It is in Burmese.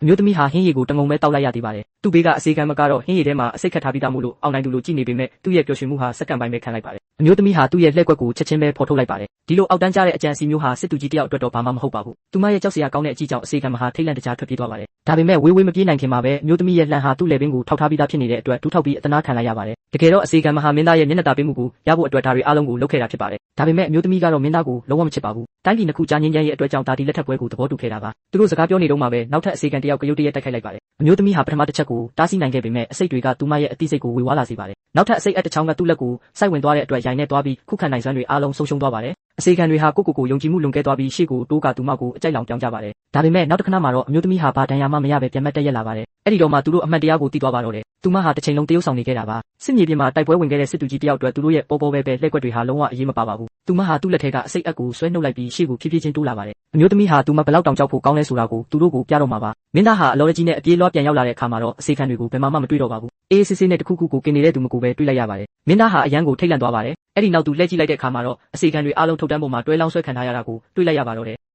မျိုးသမီးဟာဟင်းရည်ကိုတငုံပဲတောက်လိုက်ရသေးပါတယ်သူ့ဘေးကအစေခံမကတော့ဟင်းရည်ထဲမှာအစိတ်ခတ်ထားပြီးသားမို့လို့အောင်းနိုင်သူလိုကြည့်နေပေမဲ့သူ့ရဲ့ပျော်ရွှင်မှုဟာစက္ကန့်ပိုင်းပဲခံလိုက်ပါတယ်အမျိုးသမီးဟာသူ့ရဲ့လှည့်ကွက်ကိုချက်ချင်းပဲဖော်ထုတ်လိုက်ပါတယ်ဒီလိုအောက်တန်းကျတဲ့အကြံစီမျိုးဟာစစ်သူကြီးတယောက်အတွက်တော့ဘာမှမဟုတ်ပါဘူးသူမရဲ့ကြောက်စရာကောင်းတဲ့အကြည့်ကြောင့်အစေခံမဟာထိတ်လန့်တကြားထွက်ပြေးသွားပါတယ်ဒါပေမဲ့ဝေးဝေးမပြေးနိုင်ခင်မှာပဲအမျိုးသမီးရဲ့လှန်ဟာသူ့လေပင်ကိုထောက်ထားပြီးသားဖြစ်နေတဲ့အတွက်ဒူးထောက်ပြီးအသနာခံလိုက်ရပါတယ်တကယ်တော့အစေခံမဟာမင်းသားရဲ့မျက်နှာတာပေးမှုကိုရဖို့အတွက်ဒါတွေအားလုံးကိုလုပ်ခဲ့တာဖြစ်ပါတယ်ဒါပေမဲ့အမျိုးသမီးကတော့မင်းသားကိုလုံးဝမချစ်ပါဘူးတိုင်းပြည်နှစ်ခုကြားငင်းရဲ့အတွက်ကြောင့်ဒါဒီလက်ထပ်ပွဲကိုသဘောတူခဲ့တာပါသူတို့စကားပြောနေတော့မှပဲနောက်ထပ်အစေခံတယောက်ကရုတ်တရက်တိုက်ခိုက်လိုက်ပါတယ်အမျိုးသမီးဟာပထမတစ်ချက်ကိုတားဆီးနိုင်ခဲ့ပေမဲ့အစိတ်တွေကသူမရဲ့အသိစိတ်ကိုဝေဝါးလာစေပါတယ်နောက်ထပ်အစိတ်အတစ်ချောင်းကသူ့လက်ကိုစိုက်ဝင်သွားတဲ့အတွက်ရိုင်နဲ့သွားပြီးခုခံနိုင်စွမ်းတွေအားလုံးဆုံးရှုံးသွားပါတယ်အစေခံတွေဟာကိုယုံကြည်မှုလွန်ကဲသွားပြီးရှေ့ကိုတိုးကသူမကိုအကြိုက်လောင်ပြောင်းကြပါတယ်ဒါပေမဲ့နောက်တစ်ခဏမှာတော့အမျိုးသမီးဟာဘာဒဏ်ရာမှမရပဲပြန်မတ်တက်ရက်လာပါတယ်အဲ့ဒီတော့မှသူတို့အမှန်တရားကိုသိသွားပါတော့တယ်သူမဟာတစ်ချိန်လုံးတရုပ်ဆောင်နေခဲ့တာပါစစ်မြေပြင်မှာတိုက်ပွဲဝင်ခဲ့တဲ့စစ်သူကြီးတယောက်အတွက်သူတို့ရဲ့ပေါ်ပဲလှည့်ကွက်တွေဟာလုံးဝအရေးမပါပါဘူးသူမဟာသူ့လက်ထဲကအစိတ်အက်ကိုဆွဲနှုတ်လိုက်ပြီးရှေ့ကိုဖြည်းဖြည်းချင်းတိုးလာပါတယ်အမျိုးသမီးဟာသူမဘလောက်တောင်ကြောက်ဖို့ကောင်းလဲဆိုတာကိုသူတို့ကိုပြတော့မှာပါမင်းသားဟာအလော်ကြီးနဲ့အပြေးလွှားပြန်ရောက်လာတဲ့အခါမှာတော့အစေခံတွေကိုဘယ်မှမတွေ့တော့ပါဘူးအေးစစ်စစ်နဲ့တခုခုကိုกินနေတဲ့သူမကိုပဲတွေ့လိုက်ရပါတယ်မင်းသားဟာအရန်ကိုထိတ်လန့်သွားပါတယ်အဲ့ဒီနောက်သူလှည့်ကြည့်လိုက်တဲ့အခါမှာတော့အစေခံတွေအားလုံးထုတ်တန်းပေါ်မှာတွဲလောင်းဆွဲခံထားရတာကိုတွေ့လိုက်ရပါတော့တယ်